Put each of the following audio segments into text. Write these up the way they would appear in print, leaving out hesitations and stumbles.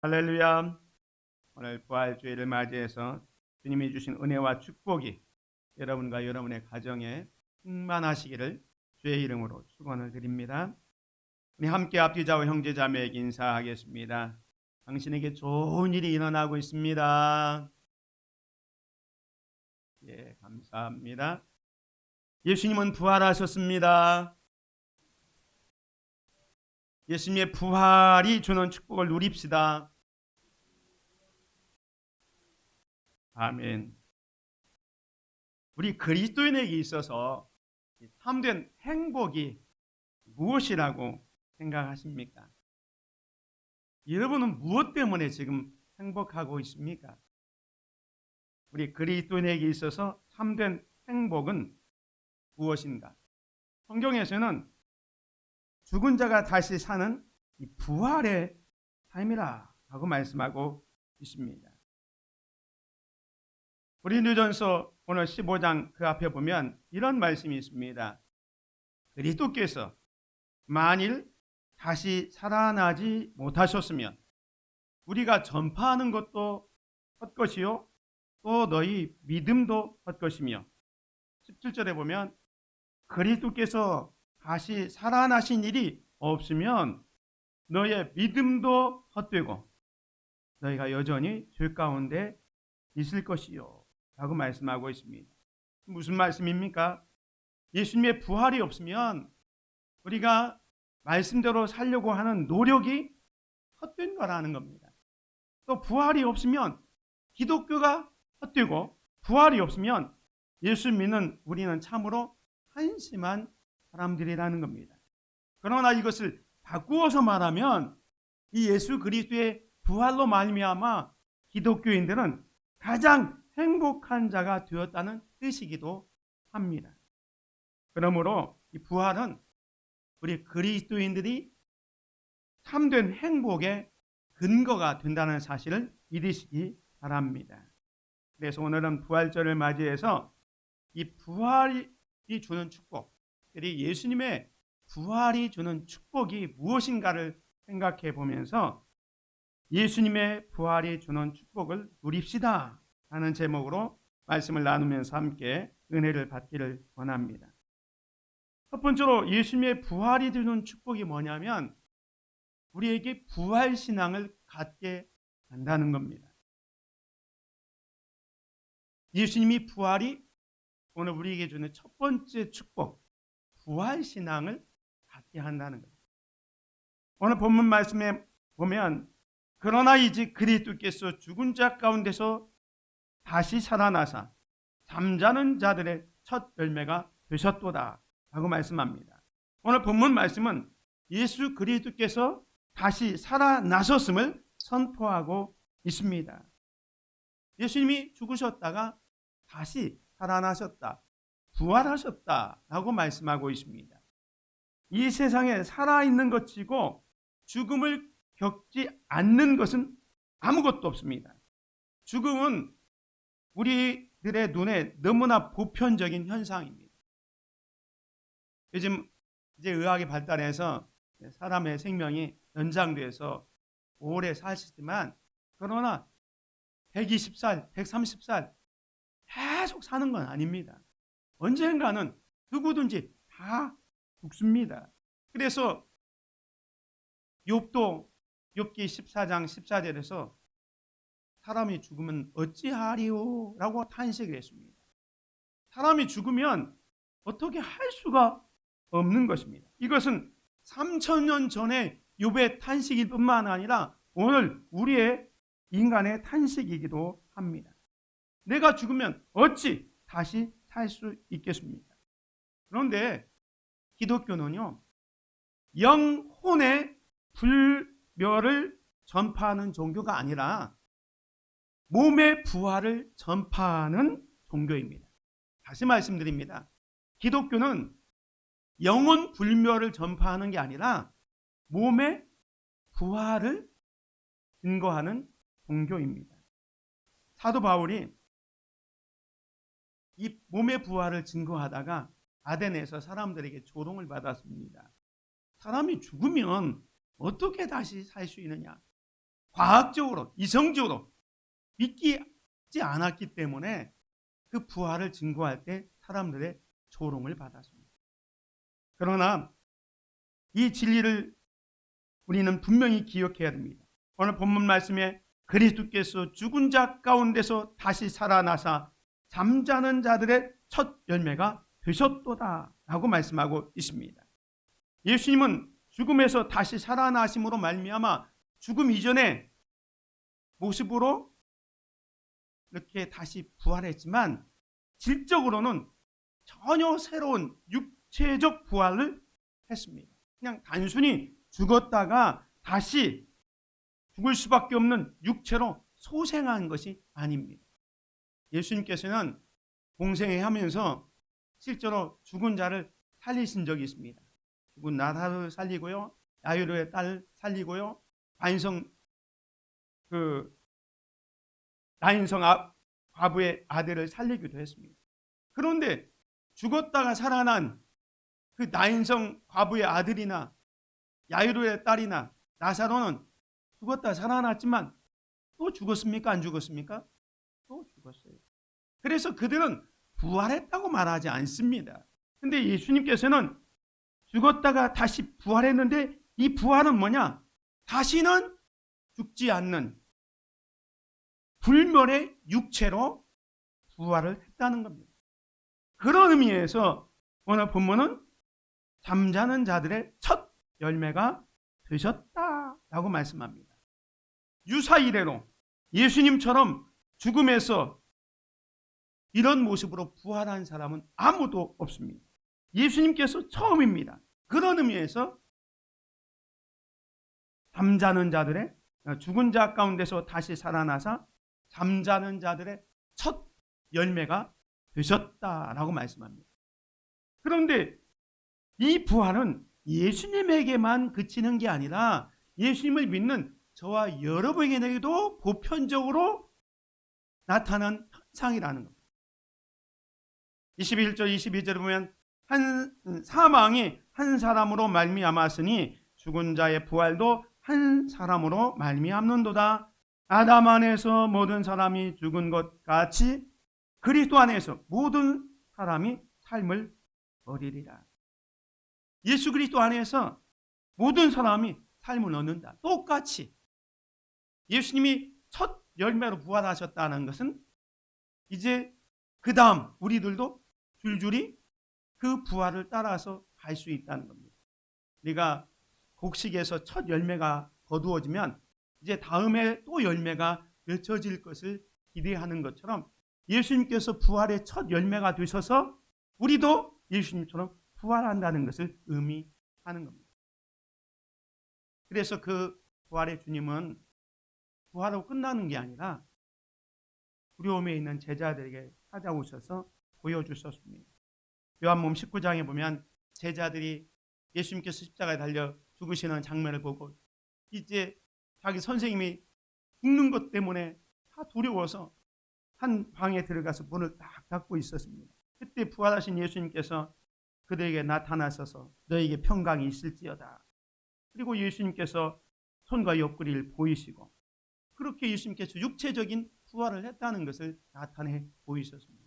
할렐루야. 오늘 부활주의를 맞이해서 주님이 주신 은혜와 축복이 여러분과 여러분의 가정에 충만하시기를 주의 이름으로 축원을 드립니다. 우리 함께 앞뒤좌우 형제자매에게 인사하겠습니다. 당신에게 좋은 일이 일어나고 있습니다. 예, 감사합니다. 예수님은 부활하셨습니다. 예수님의 부활이 주는 축복을 누립시다. 아멘. 우리 그리스도인에게 있어서 참된 행복이 무엇이라고 생각하십니까? 여러분은 무엇 때문에 지금 행복하고 있습니까? 우리 그리스도인에게 있어서 참된 행복은 무엇인가? 성경에서는 죽은 자가 다시 사는 이 부활의 삶이라 하고 말씀하고 있습니다. 고린도전서 오늘 15장 그 앞에 보면 이런 말씀이 있습니다. 그리스도께서 만일 다시 살아나지 못하셨으면 우리가 전파하는 것도 헛것이요 또 너희 믿음도 헛것이며 17절에 보면 그리스도께서 다시 살아나신 일이 없으면 너의 믿음도 헛되고 너희가 여전히 죄 가운데 있을 것이요 라고 말씀하고 있습니다. 무슨 말씀입니까? 예수님의 부활이 없으면 우리가 말씀대로 살려고 하는 노력이 헛된 거라는 겁니다. 또 부활이 없으면 기독교가 헛되고 부활이 없으면 예수 믿는 우리는 참으로 한심한 사람들이라는 겁니다. 그러나 이것을 바꾸어서 말하면 이 예수 그리스도의 부활로 말미암아 기독교인들은 가장 행복한 자가 되었다는 뜻이기도 합니다. 그러므로 이 부활은 우리 그리스도인들이 참된 행복의 근거가 된다는 사실을 믿으시기 바랍니다. 그래서 오늘은 부활절을 맞이해서 이 부활이 주는 축복, 예수님의 부활이 주는 축복이 무엇인가를 생각해 보면서 예수님의 부활이 주는 축복을 누립시다 하는 제목으로 말씀을 나누면서 함께 은혜를 받기를 원합니다. 첫 번째로 예수님의 부활이 주는 축복이 뭐냐면 우리에게 부활신앙을 갖게 한다는 겁니다. 예수님이 부활이 오늘 우리에게 주는 첫 번째 축복, 부활신앙을 갖게 한다는 겁니다. 오늘 본문 말씀에 보면 그러나 이제 그리스도께서 죽은 자 가운데서 다시 살아나사 잠자는 자들의 첫 열매가 되셨도다 라고 말씀합니다. 오늘 본문 말씀은 예수 그리스도께서 다시 살아나셨음을 선포하고 있습니다. 예수님이 죽으셨다가 다시 살아나셨다, 부활하셨다 라고 말씀하고 있습니다. 이 세상에 살아있는 것이고 죽음을 겪지 않는 것은 아무것도 없습니다. 죽음은 우리들의 눈에 너무나 보편적인 현상입니다. 요즘 이제 의학이 발달해서 사람의 생명이 연장돼서 오래 사시지만 그러나 120살, 130살 계속 사는 건 아닙니다. 언젠가는 누구든지 다 죽습니다. 그래서 욥기 14장 14절에서 사람이 죽으면 어찌하리요? 라고 탄식을 했습니다. 사람이 죽으면 어떻게 할 수가 없는 것입니다. 이것은 3000년 전에 욥의 탄식일 뿐만 아니라 오늘 우리의 인간의 탄식이기도 합니다. 내가 죽으면 어찌 다시 살 수 있겠습니까? 그런데 기독교는요, 영혼의 불멸을 전파하는 종교가 아니라 몸의 부활을 전파하는 종교입니다. 다시 말씀드립니다. 기독교는 영혼 불멸을 전파하는 게 아니라 몸의 부활을 증거하는 종교입니다. 사도 바울이 이 몸의 부활을 증거하다가 아덴에서 사람들에게 조롱을 받았습니다. 사람이 죽으면 어떻게 다시 살 수 있느냐? 과학적으로, 이성적으로 믿지 않았기 때문에 그 부활을 증거할 때 사람들의 조롱을 받았습니다. 그러나 이 진리를 우리는 분명히 기억해야 됩니다. 오늘 본문 말씀에 그리스도께서 죽은 자 가운데서 다시 살아나사 잠자는 자들의 첫 열매가 되셨도다 라고 말씀하고 있습니다. 예수님은 죽음에서 다시 살아나심으로 말미암아 죽음 이전의 모습으로 이렇게 다시 부활했지만 질적으로는 전혀 새로운 육체적 부활을 했습니다. 그냥 단순히 죽었다가 다시 죽을 수밖에 없는 육체로 소생한 것이 아닙니다. 예수님께서는 공생애 하면서 실제로 죽은 자를 살리신 적이 있습니다. 죽은 나사로를 살리고요, 야이로의 딸 살리고요, 나인성 과부의 아들을 살리기도 했습니다. 그런데 죽었다가 살아난 그 나인성 과부의 아들이나 야이로의 딸이나 나사로는 죽었다 살아났지만 또 죽었습니까? 안 죽었습니까? 또 죽었어요. 그래서 그들은 부활했다고 말하지 않습니다. 근데 예수님께서는 죽었다가 다시 부활했는데 이 부활은 뭐냐? 다시는 죽지 않는 불멸의 육체로 부활을 했다는 겁니다. 그런 의미에서 오늘 본문은 잠자는 자들의 첫 열매가 되셨다라고 말씀합니다. 유사 이래로 예수님처럼 죽음에서 이런 모습으로 부활한 사람은 아무도 없습니다. 예수님께서 처음입니다. 그런 의미에서 잠자는 자들의 죽은 자 가운데서 다시 살아나사 잠자는 자들의 첫 열매가 되셨다라고 말씀합니다. 그런데 이 부활은 예수님에게만 그치는 게 아니라 예수님을 믿는 저와 여러분에게도 보편적으로 나타난 현상이라는 겁니다. 21절 22절에 보면 사망이 한 사람으로 말미암았으니 죽은 자의 부활도 한 사람으로 말미암는도다. 아담 안에서 모든 사람이 죽은 것 같이 그리스도 안에서 모든 사람이 삶을 얻으리라. 예수 그리스도 안에서 모든 사람이 삶을 얻는다. 똑같이 예수님이 첫 열매로 부활하셨다는 것은 이제 그 다음 우리들도 줄줄이 그 부활을 따라서 갈 수 있다는 겁니다. 우리가 곡식에서 첫 열매가 거두어지면 이제 다음에 또 열매가 맺혀질 것을 기대하는 것처럼 예수님께서 부활의 첫 열매가 되셔서 우리도 예수님처럼 부활한다는 것을 의미하는 겁니다. 그래서 그 부활의 주님은 부활하고 끝나는 게 아니라 두려움에 있는 제자들에게 찾아오셔서 보여주셨습니다. 요한복음 19장에 보면 제자들이 예수님께서 십자가에 달려 죽으시는 장면을 보고 이제 자기 선생님이 죽는 것 때문에 다 두려워서 한 방에 들어가서 문을 딱 닫고 있었습니다. 그때 부활하신 예수님께서 그들에게 나타나셔서 너에게 평강이 있을지어다. 그리고 예수님께서 손과 옆구리를 보이시고 그렇게 예수님께서 육체적인 부활을 했다는 것을 나타내 보이셨습니다.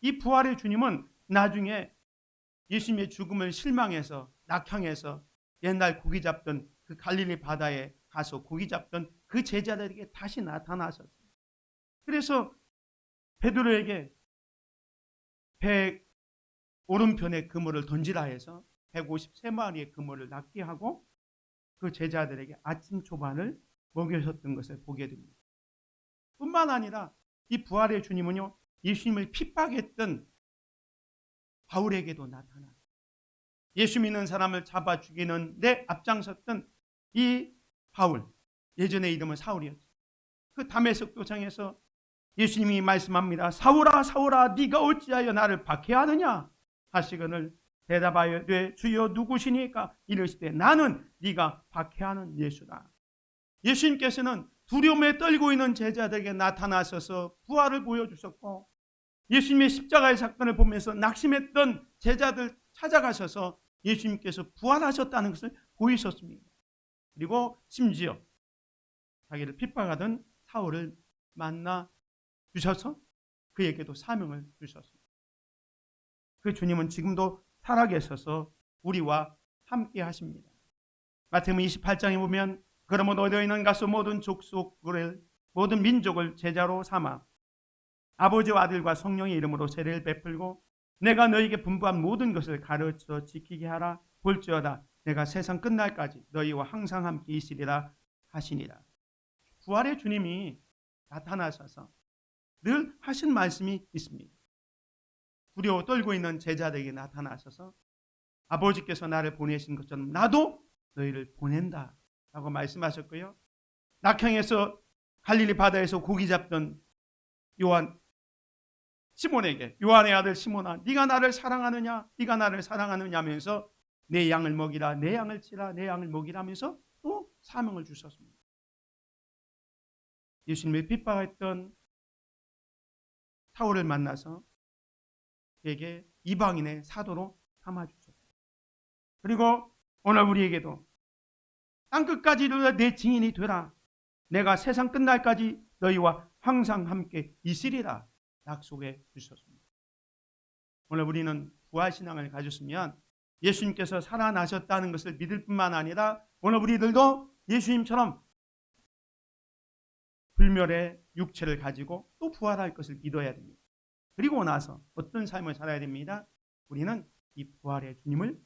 이 부활의 주님은 나중에 예수님의 죽음을 실망해서 낙향해서 옛날 고기 잡던 그 갈릴리 바다에 가서 고기 잡던 그 제자들에게 다시 나타나셨어요. 그래서 베드로에게 배 오른편에 그물을 던지라 해서 153마리의 그물을 낚게 하고 그 제자들에게 아침 초반을 먹여셨던 것을 보게 됩니다. 뿐만 아니라 이 부활의 주님은요, 예수님을 핍박했던 바울에게도 나타나 예수 믿는 사람을 잡아 죽이는 데 앞장섰던 이 바울, 예전의 이름은 사울이었죠. 그 다메섹 도상에서 예수님이 말씀합니다. 사울아 사울아 네가 어찌하여 나를 박해하느냐 하시거늘 대답하여 주여 누구시니까 이르시되 나는 네가 박해하는 예수다. 예수님께서는 두려움에 떨고 있는 제자들에게 나타나셔서 부활을 보여주셨고 예수님의 십자가의 사건을 보면서 낙심했던 제자들 찾아가셔서 예수님께서 부활하셨다는 것을 보이셨습니다. 그리고 심지어 자기를 핍박하던 사울을 만나 주셔서 그에게도 사명을 주셨습니다. 그 주님은 지금도 살아계셔서 우리와 함께 하십니다. 마태복음 28장에 보면 그러므로 너희는 가서 모든 족속을 모든 민족을 제자로 삼아 아버지와 아들과 성령의 이름으로 세례를 베풀고 내가 너희에게 분부한 모든 것을 가르쳐 지키게 하라. 볼지어다 내가 세상 끝날까지 너희와 항상 함께 있으리라 하시니라. 부활의 주님이 나타나셔서 늘 하신 말씀이 있습니다. 두려워 떨고 있는 제자들에게 나타나셔서 아버지께서 나를 보내신 것처럼 나도 너희를 보낸다 라고 말씀하셨고요. 낙향에서 갈릴리 바다에서 고기 잡던 시몬에게 요한의 아들 시몬아 네가 나를 사랑하느냐 네가 나를 사랑하느냐 하면서 내 양을 먹이라 내 양을 치라 내 양을 먹이라 하면서 또 사명을 주셨습니다. 예수님을 핍박했던 사울을 만나서 그에게 이방인의 사도로 삼아주셨다. 그리고 오늘 우리에게도 땅끝까지 이르러 내 증인이 되라. 내가 세상 끝날까지 너희와 항상 함께 있으리라 약속해 주셨습니다. 오늘 우리는 부활신앙을 가졌으면 예수님께서 살아나셨다는 것을 믿을 뿐만 아니라 오늘 우리들도 예수님처럼 불멸의 육체를 가지고 또 부활할 것을 믿어야 됩니다. 그리고 나서 어떤 삶을 살아야 됩니다. 우리는 이 부활의 주님을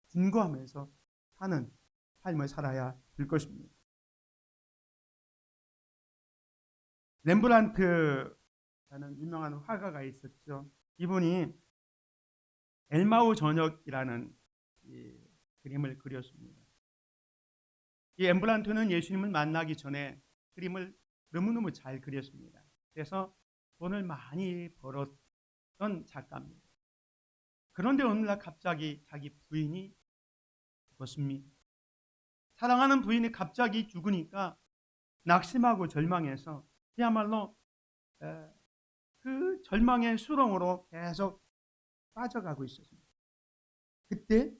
증거하면서 사는 삶을 살아야 될 것입니다. 렘브란트라는 유명한 화가가 있었죠. 이분이 엘마우 저녁이라는 이 그림을 그렸습니다. 이 렘브란트는 예수님을 만나기 전에 그림을 너무너무 잘 그렸습니다. 그래서 돈을 많이 벌었던 작가입니다. 그런데 어느 날 갑자기 자기 부인이 죽었습니다. 사랑하는 부인이 갑자기 죽으니까 낙심하고 절망해서 그야말로 그 절망의 수렁으로 계속 빠져가고 있었습니다. 그때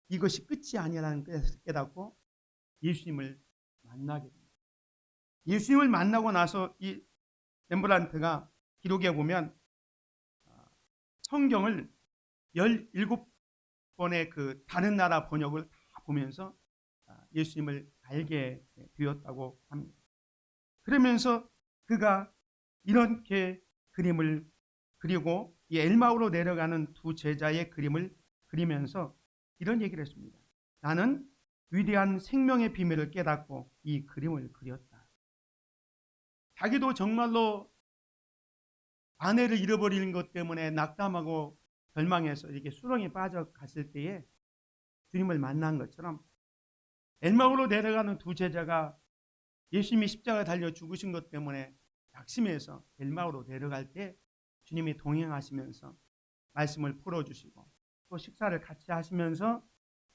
이것이 끝이 아니라는 것을 깨닫고 예수님을 만나게 됩니다. 예수님을 만나고 나서 이 렘브란트가 기록에 보면 성경을 17번의 그 다른 나라 번역을 다 보면서 예수님을 알게 되었다고 합니다. 그러면서 그가 이렇게 그림을 그리고 이 엘마우로 내려가는 두 제자의 그림을 그리면서 이런 얘기를 했습니다. 나는 위대한 생명의 비밀을 깨닫고 이 그림을 그렸다. 자기도 정말로 아내를 잃어버리는 것 때문에 낙담하고 절망해서 이렇게 수렁에 빠져갔을 때에 주님을 만난 것처럼 엘마우로 내려가는 두 제자가 예수님이 십자가에 달려 죽으신 것 때문에 낙심해서 엘마우로 내려갈 때 주님이 동행하시면서 말씀을 풀어주시고 또 식사를 같이 하시면서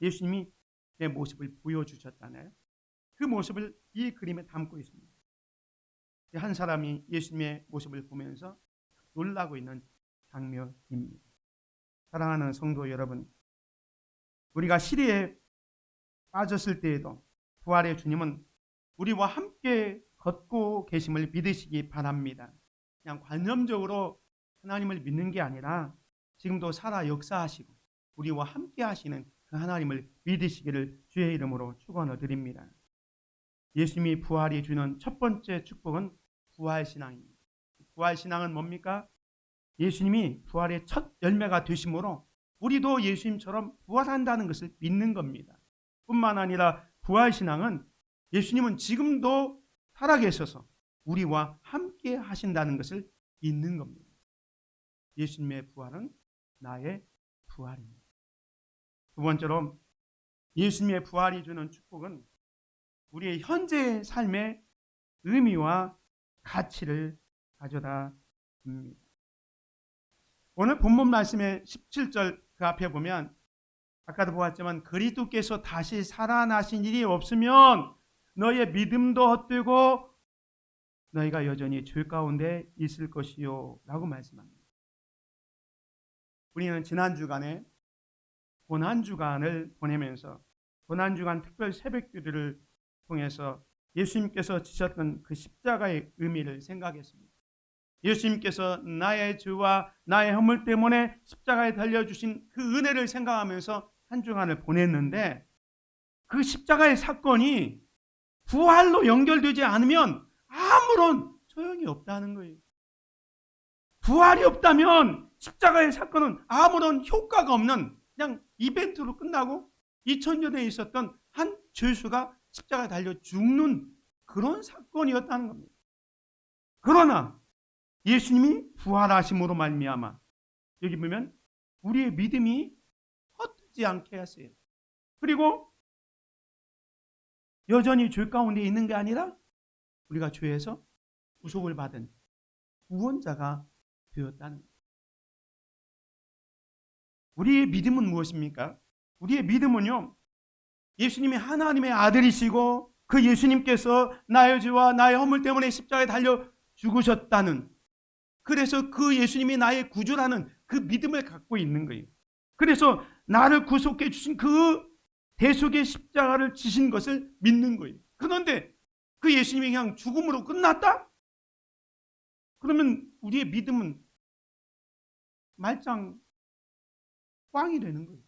예수님이 내 모습을 보여주셨잖아요. 그 모습을 이 그림에 담고 있습니다. 한 사람이 예수님의 모습을 보면서 놀라고 있는 장면입니다. 사랑하는 성도 여러분, 우리가 시리에 빠졌을 때에도 부활의 주님은 우리와 함께 걷고 계심을 믿으시기 바랍니다. 그냥 관념적으로 하나님을 믿는 게 아니라 지금도 살아 역사하시고 우리와 함께 하시는 그 하나님을 믿으시기를 주의 이름으로 축원을 드립니다. 예수님이 부활이 주는 첫 번째 축복은 부활신앙입니다. 부활신앙은 뭡니까? 예수님이 부활의 첫 열매가 되심으로 우리도 예수님처럼 부활한다는 것을 믿는 겁니다. 뿐만 아니라 부활신앙은 예수님은 지금도 살아계셔서 우리와 함께 하신다는 것을 믿는 겁니다. 예수님의 부활은 나의 부활입니다. 두 번째로 예수님의 부활이 주는 축복은 우리의 현재 삶의 의미와 가치를 가져다 줍니다. 오늘 본문 말씀의 17절 그 앞에 보면 아까도 보았지만 그리스도께서 다시 살아나신 일이 없으면 너의 믿음도 헛되고 너희가 여전히 죄 가운데 있을 것이요 라고 말씀합니다. 우리는 지난 주간에 고난주간을 보내면서 고난주간 특별 새벽기도를 통해서 예수님께서 지셨던 그 십자가의 의미를 생각했습니다. 예수님께서 나의 죄와 나의 허물 때문에 십자가에 달려주신 그 은혜를 생각하면서 한 주간을 보냈는데, 그 십자가의 사건이 부활로 연결되지 않으면 아무런 소용이 없다는 거예요. 부활이 없다면 십자가의 사건은 아무런 효과가 없는 그냥 이벤트로 끝나고 2000년에 있었던 한 죄수가 십자가에 달려 죽는 그런 사건이었다는 겁니다. 그러나 예수님이 부활하심으로 말미암아 여기 보면 우리의 믿음이 헛되지 않게 하세요. 그리고 여전히 죄 가운데 있는 게 아니라 우리가 죄에서 구속을 받은 구원자가 되었다는 거예요. 우리의 믿음은 무엇입니까? 우리의 믿음은요, 예수님이 하나님의 아들이시고 그 예수님께서 나의 죄와 나의 허물 때문에 십자가에 달려 죽으셨다는, 그래서 그 예수님이 나의 구주라는 그 믿음을 갖고 있는 거예요. 그래서 나를 구속해 주신 그 대속의 십자가를 지신 것을 믿는 거예요. 그런데 그 예수님이 그냥 죽음으로 끝났다? 그러면 우리의 믿음은 말짱 꽝이 되는 거예요.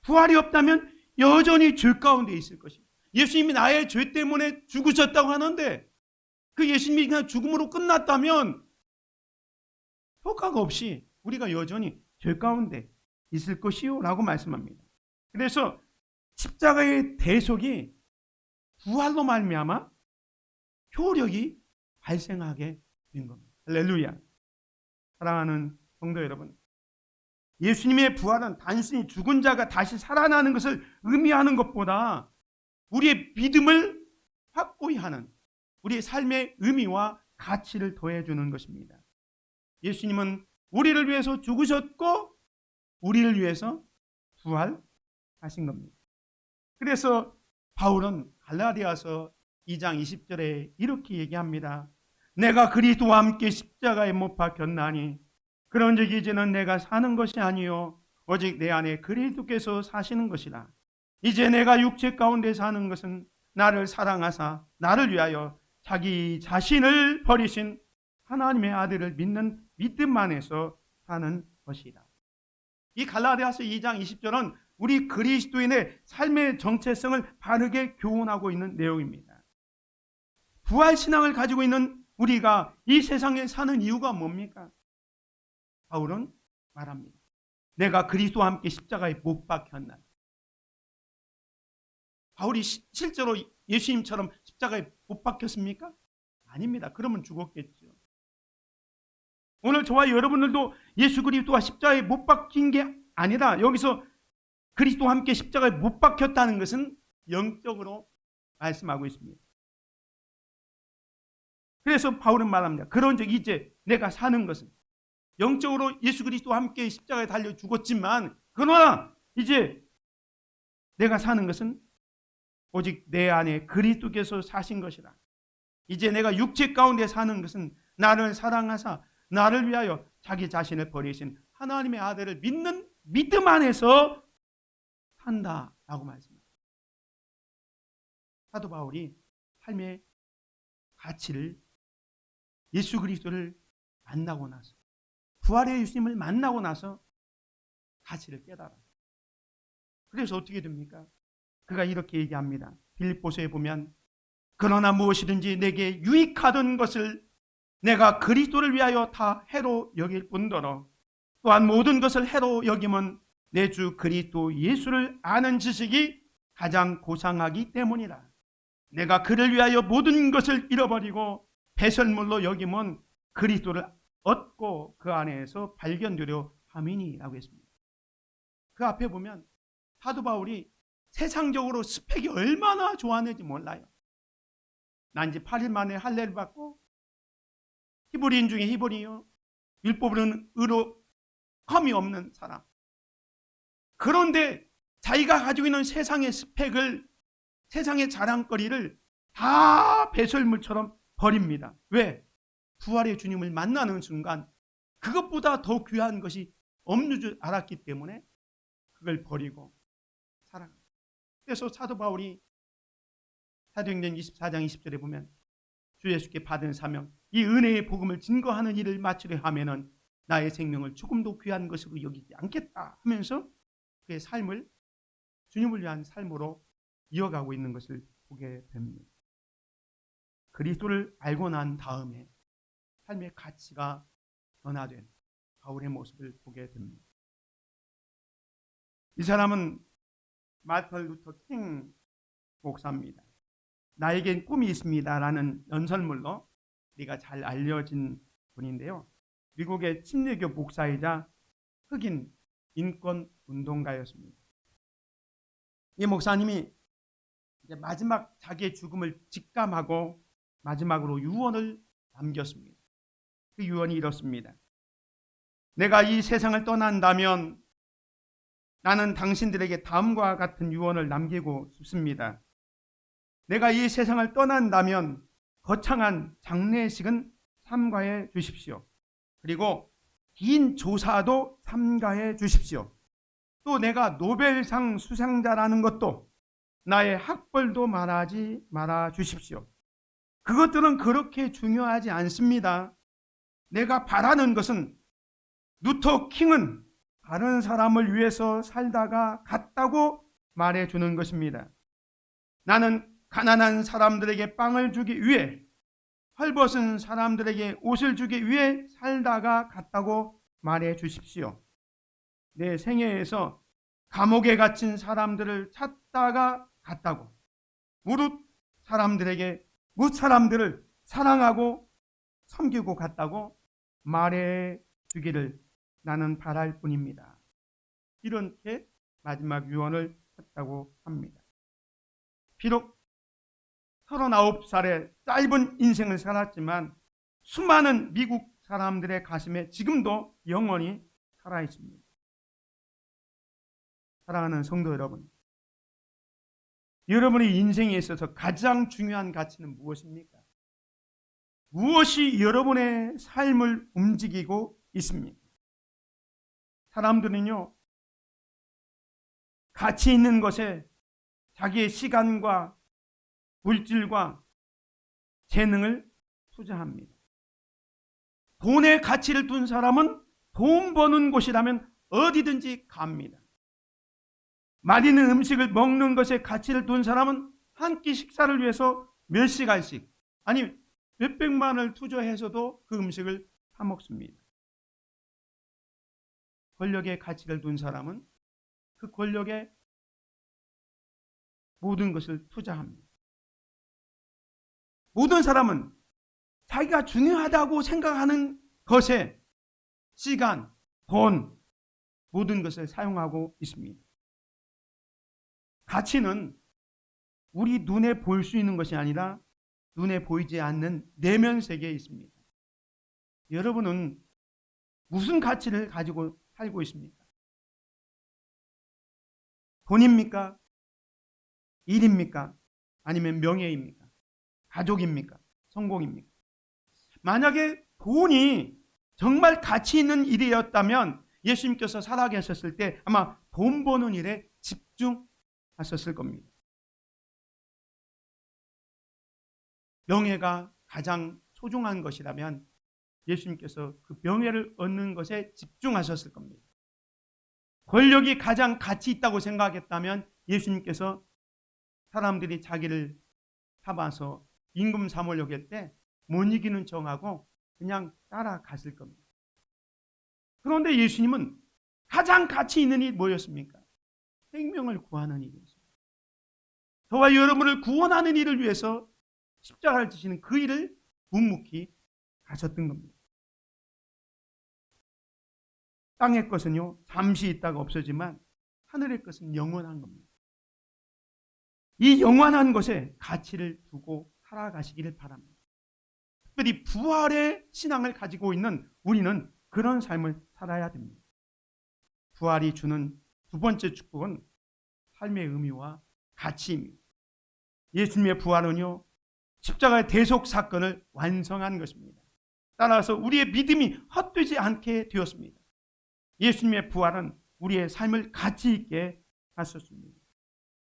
부활이 없다면 여전히 죄 가운데 있을 것이에요. 예수님이 나의 죄 때문에 죽으셨다고 하는데 그 예수님이 그냥 죽음으로 끝났다면 효과가 없이 우리가 여전히 죄 가운데 있을 것이요 라고 말씀합니다. 그래서 십자가의 대속이 부활로 말미암아 효력이 발생하게 된 겁니다. 할렐루야. 사랑하는 성도 여러분, 예수님의 부활은 단순히 죽은 자가 다시 살아나는 것을 의미하는 것보다 우리의 믿음을 확고히 하는 우리의 삶의 의미와 가치를 더해주는 것입니다. 예수님은 우리를 위해서 죽으셨고 우리를 위해서 부활하신 겁니다. 그래서 바울은 갈라디아서 2장 20절에 이렇게 얘기합니다. 내가 그리스도와 함께 십자가에 못 박혔나니 그런즉 이제는 내가 사는 것이 아니요 오직 내 안에 그리스도께서 사시는 것이라. 이제 내가 육체 가운데 사는 것은 나를 사랑하사 나를 위하여 자기 자신을 버리신 하나님의 아들을 믿는 믿음 안에서 사는 것이라. 이 갈라디아서 2장 20절은 우리 그리스도인의 삶의 정체성을 바르게 교훈하고 있는 내용입니다. 부활신앙을 가지고 있는 우리가 이 세상에 사는 이유가 뭡니까? 바울은 말합니다. 내가 그리스도와 함께 십자가에 못 박혔나. 바울이 실제로 예수님처럼 십자가에 못 박혔습니까? 아닙니다. 그러면 죽었겠죠. 오늘 저와 여러분들도 예수 그리스도와 십자가에 못 박힌 게 아니라 여기서 그리스도와 함께 십자가에 못 박혔다는 것은 영적으로 말씀하고 있습니다. 그래서 바울은 말합니다. 그런즉 이제 내가 사는 것은 영적으로 예수 그리스도와 함께 십자가에 달려 죽었지만 그러나 이제 내가 사는 것은 오직 내 안에 그리스도께서 사신 것이라. 이제 내가 육체 가운데 사는 것은 나를 사랑하사 나를 위하여 자기 자신을 버리신 하나님의 아들을 믿는 믿음 안에서 산다라고 말씀합니다. 사도 바울이 삶의 가치를 예수 그리스도를 만나고 나서 부활의 예수님을 만나고 나서 가치를 깨달아요. 그래서 어떻게 됩니까? 그가 이렇게 얘기합니다. 빌립보서에 보면 그러나 무엇이든지 내게 유익하던 것을 내가 그리스도를 위하여 다 해로 여길 뿐더러 또한 모든 것을 해로 여김은 내 주 그리스도 예수를 아는 지식이 가장 고상하기 때문이라. 내가 그를 위하여 모든 것을 잃어버리고 배설물로 여김은 그리스도를 얻고 그 안에서 발견되려 함이니라고 했습니다. 그 앞에 보면 사도 바울이 세상적으로 스펙이 얼마나 좋았는지 몰라요. 난지 8일 만에 할례를 받고 히브리인 중에 히브리요, 율법으로는 의로 흠이 없는 사람. 그런데 자기가 가지고 있는 세상의 스펙을, 세상의 자랑거리를 다 배설물처럼 버립니다. 왜? 부활의 주님을 만나는 순간 그것보다 더 귀한 것이 없는 줄 알았기 때문에 그걸 버리고 살아갑니다. 그래서 사도 바울이 사도행전 24장 20절에 보면 주 예수께 받은 사명, 이 은혜의 복음을 증거하는 일을 마치려 하면은 나의 생명을 조금도 귀한 것으로 여기지 않겠다 하면서 그의 삶을 주님을 위한 삶으로 이어가고 있는 것을 보게 됩니다. 그리스도를 알고 난 다음에 삶의 가치가 변화된 바울의 모습을 보게 됩니다. 이 사람은 마틴 루터 킹 목사입니다. 나에겐 꿈이 있습니다라는 연설문로 우리가 잘 알려진 분인데요. 미국의 침례교 목사이자 흑인 인권 운동가였습니다. 이 목사님이 이제 마지막 자기의 죽음을 직감하고 마지막으로 유언을 남겼습니다. 그 유언이 이렇습니다. 내가 이 세상을 떠난다면 나는 당신들에게 다음과 같은 유언을 남기고 싶습니다. 내가 이 세상을 떠난다면 거창한 장례식은 삼가해 주십시오. 그리고 긴 조사도 삼가해 주십시오. 또 내가 노벨상 수상자라는 것도 나의 학벌도 말하지 말아 주십시오. 그것들은 그렇게 중요하지 않습니다. 내가 바라는 것은 루터 킹은 다른 사람을 위해서 살다가 갔다고 말해주는 것입니다. 나는 가난한 사람들에게 빵을 주기 위해, 헐벗은 사람들에게 옷을 주기 위해 살다가 갔다고 말해 주십시오. 내 생애에서 감옥에 갇힌 사람들을 찾다가 갔다고, 무릇 사람들을 사랑하고 섬기고 갔다고 말해 주기를 나는 바랄 뿐입니다. 이렇게 마지막 유언을 했다고 합니다. 비록 39살의 짧은 인생을 살았지만 수많은 미국 사람들의 가슴에 지금도 영원히 살아있습니다. 사랑하는 성도 여러분, 여러분의 인생에 있어서 가장 중요한 가치는 무엇입니까? 무엇이 여러분의 삶을 움직이고 있습니까? 사람들은요, 가치 있는 것에 자기의 시간과 물질과 재능을 투자합니다. 돈의 가치를 둔 사람은 돈 버는 곳이라면 어디든지 갑니다. 맛있는 음식을 먹는 것에 가치를 둔 사람은 한 끼 식사를 위해서 몇 시간씩, 아니 몇백만을 투자해서도 그 음식을 사 먹습니다. 권력에 가치를 둔 사람은 그 권력에 모든 것을 투자합니다. 모든 사람은 자기가 중요하다고 생각하는 것에 시간, 돈, 모든 것을 사용하고 있습니다. 가치는 우리 눈에 볼 수 있는 것이 아니라 눈에 보이지 않는 내면 세계에 있습니다. 여러분은 무슨 가치를 가지고 살고 있습니까? 돈입니까? 일입니까? 아니면 명예입니까? 가족입니까? 성공입니까? 만약에 돈이 정말 가치 있는 일이었다면 예수님께서 살아계셨을 때 아마 돈 버는 일에 집중하셨을 겁니다. 명예가 가장 소중한 것이라면 예수님께서 그 명예를 얻는 것에 집중하셨을 겁니다. 권력이 가장 가치 있다고 생각했다면 예수님께서 사람들이 자기를 잡아서 임금 삼으려고 할 때 못 이기는 척하고 그냥 따라갔을 겁니다. 그런데 예수님은 가장 가치 있는 일이 뭐였습니까? 생명을 구하는 일이었습니다. 저와 여러분을 구원하는 일을 위해서 십자가를 지시는 그 일을 묵묵히 하셨던 겁니다. 땅의 것은요 잠시 있다가 없어지만 하늘의 것은 영원한 겁니다. 이 영원한 것에 가치를 두고 살아가시기를 바랍니다. 특별히 부활의 신앙을 가지고 있는 우리는 그런 삶을 살아야 됩니다. 부활이 주는 두 번째 축복은 삶의 의미와 가치입니다. 예수님의 부활은요 십자가의 대속 사건을 완성한 것입니다. 따라서 우리의 믿음이 헛되지 않게 되었습니다. 예수님의 부활은 우리의 삶을 가치 있게 하셨습니다.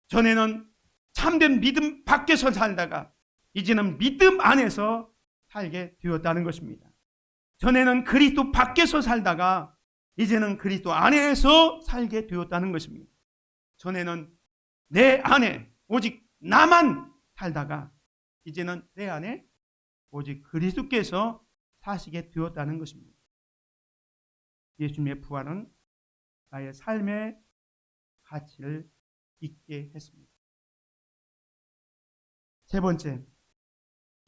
전에는 참된 믿음 밖에서 살다가 이제는 믿음 안에서 살게 되었다는 것입니다. 전에는 그리스도 밖에서 살다가 이제는 그리스도 안에서 살게 되었다는 것입니다. 전에는 내 안에 오직 나만 살다가 이제는 내 안에 오직 그리스도께서 사시게 되었다는 것입니다. 예수님의 부활은 나의 삶의 가치를 있게 했습니다. 세 번째,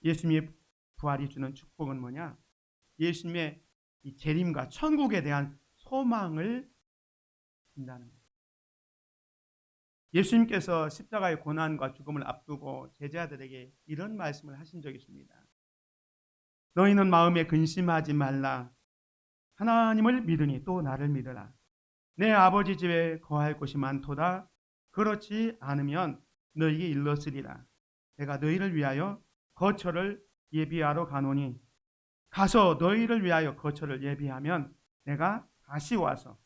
예수님의 부활이 주는 축복은 뭐냐? 예수님의 이 재림과 천국에 대한 소망을 준다는 거예요. 예수님께서 십자가의 고난과 죽음을 앞두고 제자들에게 이런 말씀을 하신 적이 있습니다. 너희는 마음에 근심하지 말라. 하나님을 믿으니 또 나를 믿으라. 내 아버지 집에 거할 곳이 많도다. 그렇지 않으면 너희에게 일렀으리라. 내가 너희를 위하여 거처를 예비하러 가노니 가서 너희를 위하여 거처를 예비하면 내가 다시 와서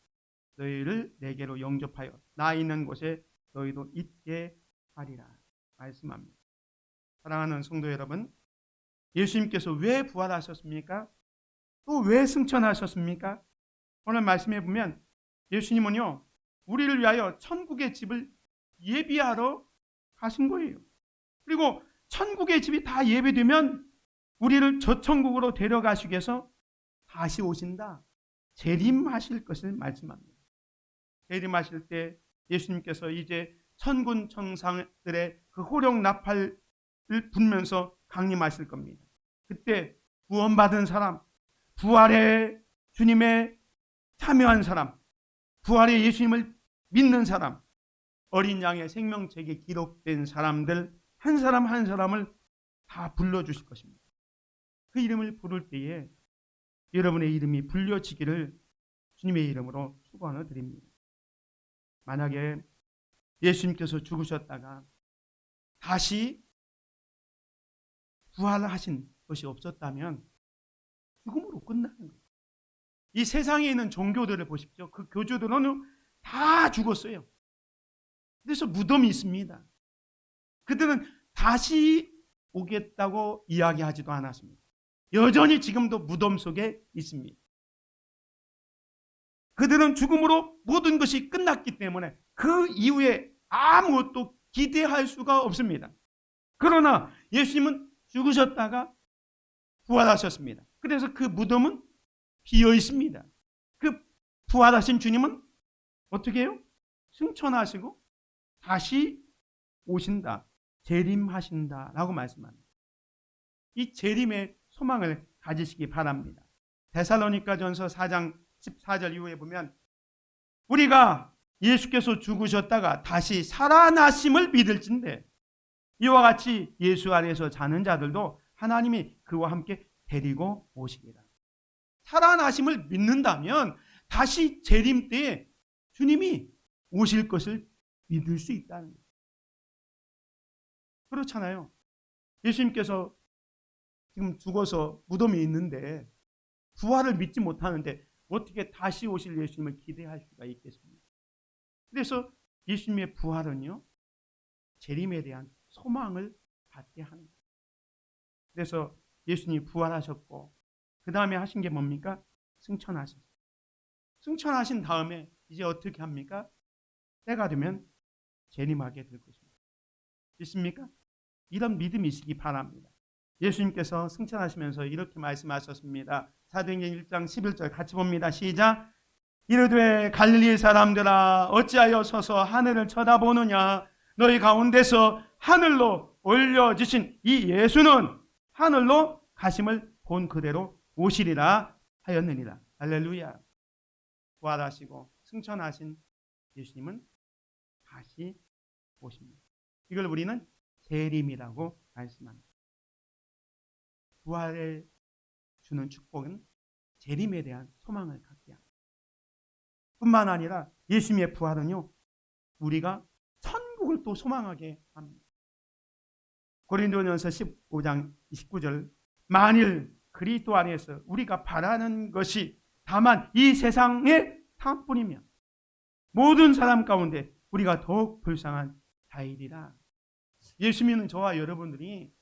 너희를 내게로 영접하여 나 있는 곳에 너희도 있게 하리라 말씀합니다. 사랑하는 성도 여러분, 예수님께서 왜 부활하셨습니까? 또 왜 승천하셨습니까? 오늘 말씀해 보면 예수님은요, 우리를 위하여 천국의 집을 예비하러 가신 거예요. 그리고 천국의 집이 다 예비되면 우리를 저 천국으로 데려가시기 위해서 다시 오신다. 재림하실 것을 말씀합니다. 재림하실 때 예수님께서 이제 천군 천상들의 그 호령 나팔을 불면서 강림하실 겁니다. 그때 구원받은 사람, 부활의 주님의 참여한 사람, 부활의 예수님을 믿는 사람, 어린 양의 생명책에 기록된 사람들 한 사람 한 사람을 다 불러주실 것입니다. 그 이름을 부를 때에 여러분의 이름이 불려지기를 주님의 이름으로 축원을 드립니다. 만약에 예수님께서 죽으셨다가 다시 부활하신 것이 없었다면 죽음으로 끝나는 거예요. 이 세상에 있는 종교들을 보십시오. 그 교주들은 다 죽었어요. 그래서 무덤이 있습니다. 그들은 다시 오겠다고 이야기하지도 않았습니다. 여전히 지금도 무덤 속에 있습니다. 그들은 죽음으로 모든 것이 끝났기 때문에 그 이후에 아무것도 기대할 수가 없습니다. 그러나 예수님은 죽으셨다가 부활하셨습니다. 그래서 그 무덤은 비어 있습니다. 그 부활하신 주님은 어떻게 해요? 승천하시고 다시 오신다, 재림하신다라고 말씀합니다. 이 재림의 소망을 가지시기 바랍니다. 데살로니가전서 4장 14절 이후에 보면 우리가 예수께서 죽으셨다가 다시 살아나심을 믿을진대 이와 같이 예수 안에서 자는 자들도 하나님이 그와 함께 데리고 오시리라. 살아나심을 믿는다면 다시 재림 때에 주님이 오실 것을 믿을 수 있다는 거예요. 그렇잖아요. 예수님께서 지금 죽어서 무덤이 있는데 부활을 믿지 못하는데 어떻게 다시 오실 예수님을 기대할 수가 있겠습니까? 그래서 예수님의 부활은요, 재림에 대한 소망을 갖게 하는 거예요. 그래서 예수님이 부활하셨고 그 다음에 하신 게 뭡니까? 승천하셨어요. 승천하신 다음에 이제 어떻게 합니까? 때가 되면 재림하게 될 것입니다. 믿습니까? 이런 믿음이 있으기 바랍니다. 예수님께서 승천하시면서 이렇게 말씀하셨습니다. 사도행전 1장 11절 같이 봅니다. 시작. 이르되 갈릴리 사람들아 어찌하여 서서 하늘을 쳐다보느냐. 너희 가운데서 하늘로 올려지신 이 예수는 하늘로 가심을 본 그대로 오시리라 하였느니라. 할렐루야. 부활하시고 승천하신 예수님은 다시 오십니다. 이걸 우리는 재림이라고 말씀합니다. 부활을 주는 축복은 재림에 대한 소망을 갖게 합니다. 뿐만 아니라 예수님의 부활은요, 우리가 천국을 또 소망하게 합니다. 고린도전서 15장 29절 만일 그리스도 안에서 우리가 바라는 것이 다만 이 세상의 삶뿐이면 모든 사람 가운데 우리가 더욱 불쌍한 자이리라. 예수 믿는 저와 여러분들이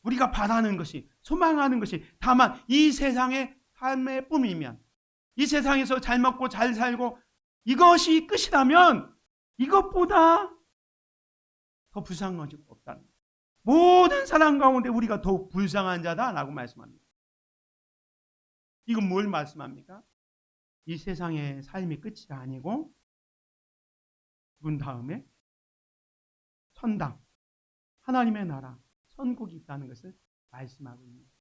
우리가 바라는 것이, 소망하는 것이 다만 이 세상의 삶의 뿐이면, 이 세상에서 잘 먹고 잘 살고 이것이 끝이라면 이것보다 더 불쌍한 것이 없다는 거예요. 모든 사람 가운데 우리가 더욱 불쌍한 자다라고 말씀합니다. 이건 뭘 말씀합니까? 이 세상의 삶이 끝이 아니고 죽은 다음에 천당, 하나님의 나라, 천국이 있다는 것을 말씀하고 있습니다.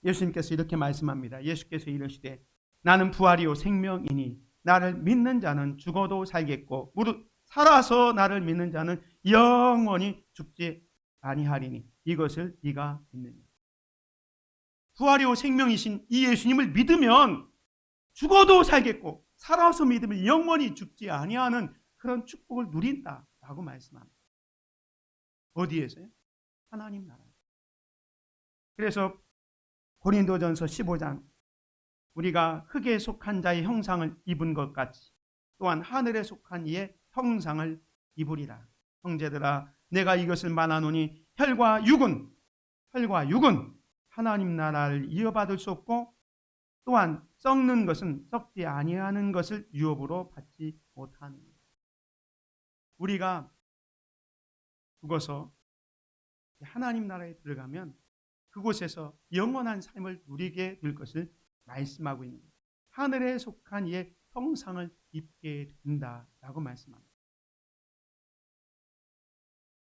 예수님께서 이렇게 말씀합니다. 예수께서 이르시되 나는 부활이요 생명이니 나를 믿는 자는 죽어도 살겠고 무릇 살아서 나를 믿는 자는 영원히 죽지 아니하리니 이것을 네가 믿느냐. 부활이요 생명이신 이 예수님을 믿으면 죽어도 살겠고 살아서 믿으면 영원히 죽지 아니하는 그런 축복을 누린다라고 말씀합니다. 어디에서요? 하나님 나라. 그래서 고린도전서 15장 우리가 흙에 속한 자의 형상을 입은 것 같이 또한 하늘에 속한 이의 형상을 입으리라. 형제들아 내가 이것을 말하노니 혈과 육은 하나님 나라를 이어받을 수 없고 또한 썩는 것은 썩지 아니하는 것을 유업으로 받지 못하느니라. 우리가 죽어서 하나님 나라에 들어가면 그곳에서 영원한 삶을 누리게 될 것을 말씀하고 있는 거예요. 하늘에 속한 이의 형상을 입게 된다라고 말씀합니다.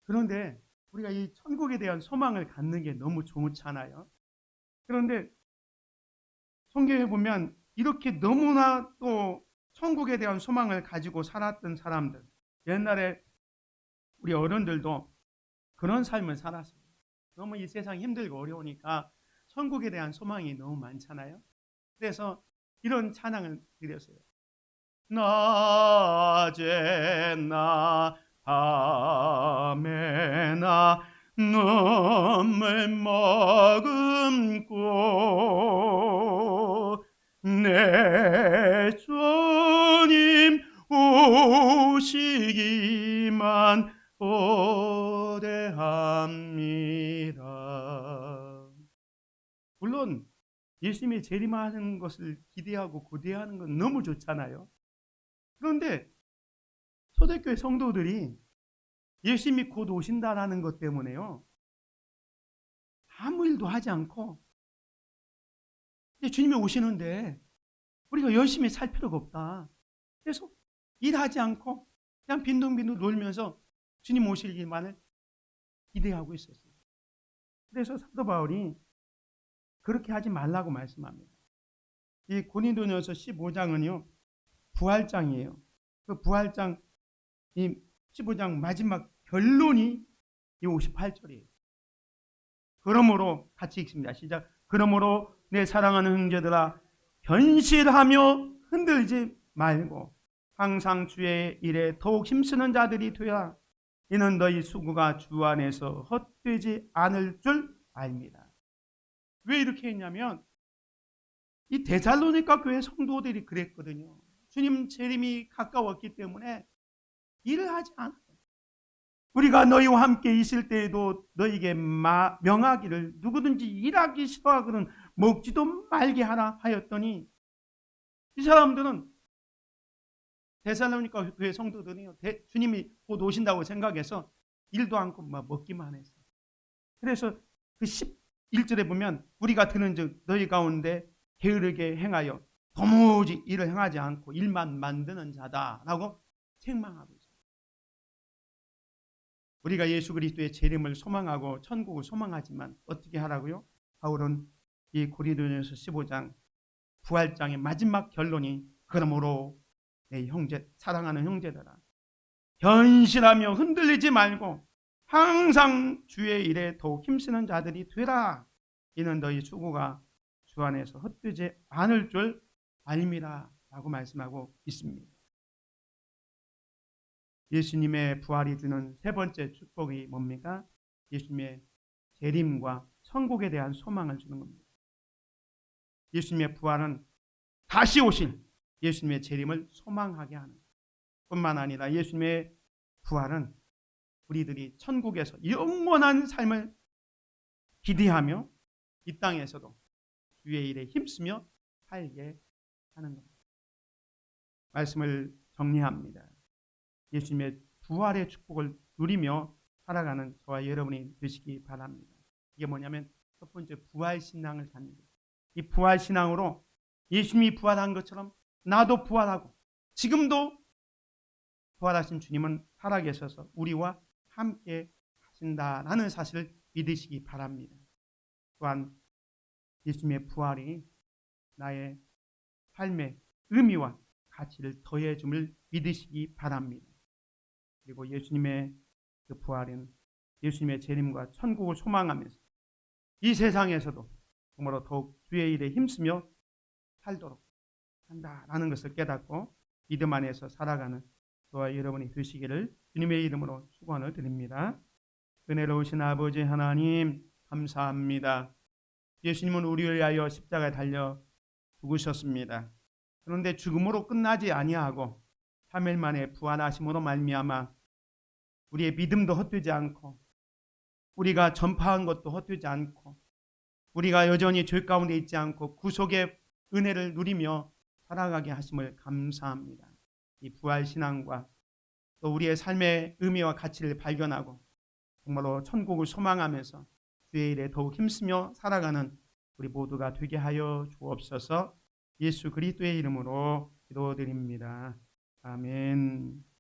그런데 우리가 이 천국에 대한 소망을 갖는 게 너무 좋잖아요. 그런데 성경에 보면 이렇게 너무나 또 천국에 대한 소망을 가지고 살았던 사람들, 옛날에 우리 어른들도 그런 삶을 살았어요. 너무 이 세상이 힘들고 어려우니까 천국에 대한 소망이 너무 많잖아요. 그래서 이런 찬양을 드렸어요. 낮에나 밤에나 눈물 머금고 내 주님 오시기만 고대합니다. 물론 예수님이 재림하는 것을 기대하고 고대하는 건 너무 좋잖아요. 그런데 초대교회 성도들이 예수님이 곧 오신다라는 것 때문에요, 아무 일도 하지 않고 이제 주님이 오시는데 우리가 열심히 살 필요가 없다. 그래서 일하지 않고 그냥 빈둥빈둥 놀면서 주님 오시기만을 기대하고 있었어요. 그래서 사도 바울이 그렇게 하지 말라고 말씀합니다. 이 고린도전서 15장은요 부활장이에요. 그 부활장 이 15장 마지막 결론이 이 58절이에요. 그러므로 같이 읽습니다. 시작. 그러므로 내 사랑하는 형제들아 견실하며 흔들지 말고 항상 주의 일에 더욱 힘쓰는 자들이 되라. 이는 너희 수고가 주 안에서 헛되지 않을 줄 압니다. 왜 이렇게 했냐면 이 데살로니가 교회 성도들이 그랬거든요. 주님 재림이 가까웠기 때문에 일을 하지 않아요. 우리가 너희와 함께 있을 때에도 너희에게 명하기를 누구든지 일하기 싫어하거든 먹지도 말게 하라 하였더니 이 사람들은 데살로니가 교회 성도들이 주님이 곧 오신다고 생각해서 일도 않고 먹기만 했어요. 그래서 그 11절에 보면 우리가 들은즉 너희 가운데 게으르게 행하여 도무지 일을 행하지 않고 일만 만드는 자다라고 책망하고 있어요. 우리가 예수 그리스도의 재림을 소망하고 천국을 소망하지만 어떻게 하라고요? 바울은 이 고린도전서 15장 부활장의 마지막 결론이 그러므로 내 형제 사랑하는 형제들아 견실하며 흔들리지 말고 항상 주의 일에 더욱 힘쓰는 자들이 되라. 이는 너희 수고가 주 안에서 헛되지 않을 줄 알미라 라고 말씀하고 있습니다. 예수님의 부활이 주는 세 번째 축복이 뭡니까? 예수님의 재림과 천국에 대한 소망을 주는 겁니다. 예수님의 부활은 다시 오실 예수님의 재림을 소망하게 하는 것 뿐만 아니라 예수님의 부활은 우리들이 천국에서 영원한 삶을 기대하며 이 땅에서도 주의 일에 힘쓰며 살게 하는 겁니다. 말씀을 정리합니다. 예수님의 부활의 축복을 누리며 살아가는 저와 여러분이 되시기 바랍니다. 이게 뭐냐면 첫 번째 부활신앙을 갖는 거예요. 이 부활신앙으로 예수님이 부활한 것처럼 나도 부활하고 지금도 부활하신 주님은 살아계셔서 우리와 함께 하신다라는 사실을 믿으시기 바랍니다. 또한 예수님의 부활이 나의 삶의 의미와 가치를 더해줌을 믿으시기 바랍니다. 그리고 예수님의 그 부활은 예수님의 재림과 천국을 소망하면서 이 세상에서도 정말로 더욱 주의 일에 힘쓰며 살도록 한다라는 것을 깨닫고 믿음 안에서 살아가는 저와 여러분이 되시기를 주님의 이름으로 축원을 드립니다. 은혜로우신 아버지 하나님 감사합니다. 예수님은 우리를 위하여 십자가에 달려 죽으셨습니다. 그런데 죽음으로 끝나지 아니하고 3일 만에 부활하심으로 말미암아 우리의 믿음도 헛되지 않고 우리가 전파한 것도 헛되지 않고 우리가 여전히 죄 가운데 있지 않고 구속의 은혜를 누리며 살아가게 하심을 감사합니다. 이 부활신앙과 또 우리의 삶의 의미와 가치를 발견하고 정말로 천국을 소망하면서 주의 일에 더욱 힘쓰며 살아가는 우리 모두가 되게 하여 주옵소서. 예수 그리스도의 이름으로 기도드립니다. 아멘.